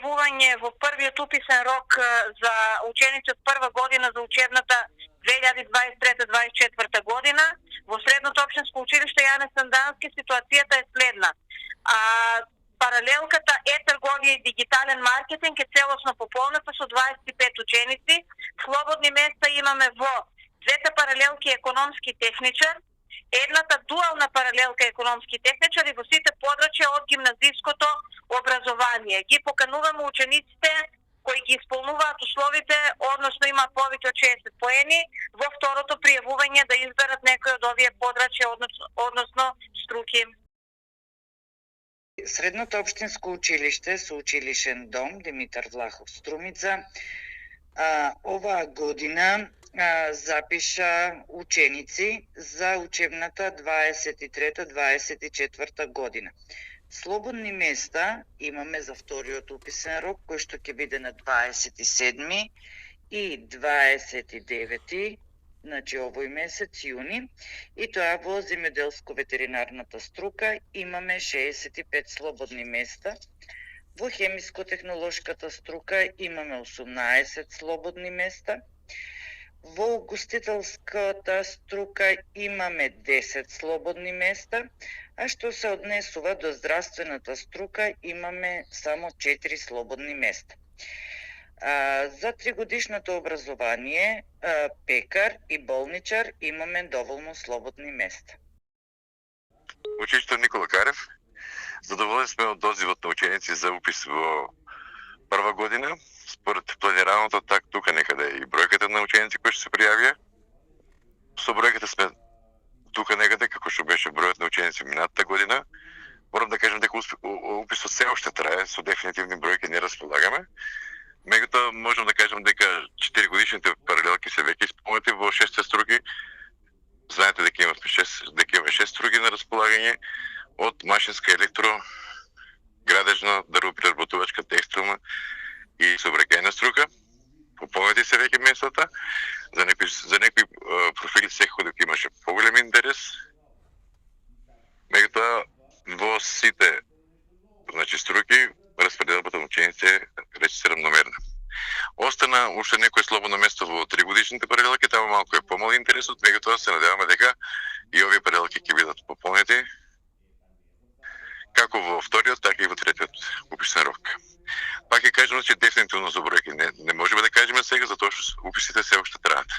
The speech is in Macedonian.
пријавување во првиот уписен рок за ученици од прва година за учебната 2023-2024 година. Во Средното општинско училиште Јане Сандански ситуацијата е следна. Паралелката е-трговија и дигитален маркетинг е целосно пополната со 25 ученици. Слободни места имаме во двете паралелки економски техничар, едната дуална паралелка економски техничар и во сите подрачја од гимназиското образование. Ги покануваме учениците кои ги исполнуваат условите, односно има повеќе од 60 поени, во второто пријавување да изберат некој од овие подрачја, односно струки. Средното општинско училиште со училишен дом Димитар Влахов Струмица оваа година запиша ученици за учебната 23-24 година. Слободни места имаме за вториот уписен рок, кој што ќе биде на 27 и 29, значи овој месец, јуни, и тоа во земјоделско-ветеринарната струка имаме 65 слободни места. Во хемиско-технолошката струка имаме 18 слободни места. Во угостителската струка имаме 10 слободни места, а што се однесува до здравствената струка имаме само 4 слободни места. За тригодишното образование, пекар и болничар имаме доволно слободни места. Училиште Никола Карев. Задоволени сме од одзивот на ученици за упис во прва година. Според планираното, тука некаде и бројката на ученици кои што се пријавија. Со бројката сме тука некаде како што беше бројот на ученици минатата година. Морам да кажем дека уписот се уште трае, со дефинитивни бројки не располагаме. Меѓутоа можам да кажем дека 4 годишните паралелки се веќе исполнети во 6 струки. Знаете дека имаме 6 струки на располагање од машинска, електро, градежна, дрвопреработувачка, текстилна и сообраќајна струка. Пополнети се веќе местата. За некои профили секако дека имаше поголем интерес. Меѓутоа во сите струки распределбата на ученици е речиси рамномерна. Остана уште некој слободно место во 3 годишните паралелки, таму малку е помал интересот, меѓутоа се надеваме дека и овие паралелки ќе бидат пополнети како во вториот, така и во третиот уписен рок. Пак ќе кажем, че дефинитивно за бројки не можеме да кажеме сега, затоа што уписите се уште траат.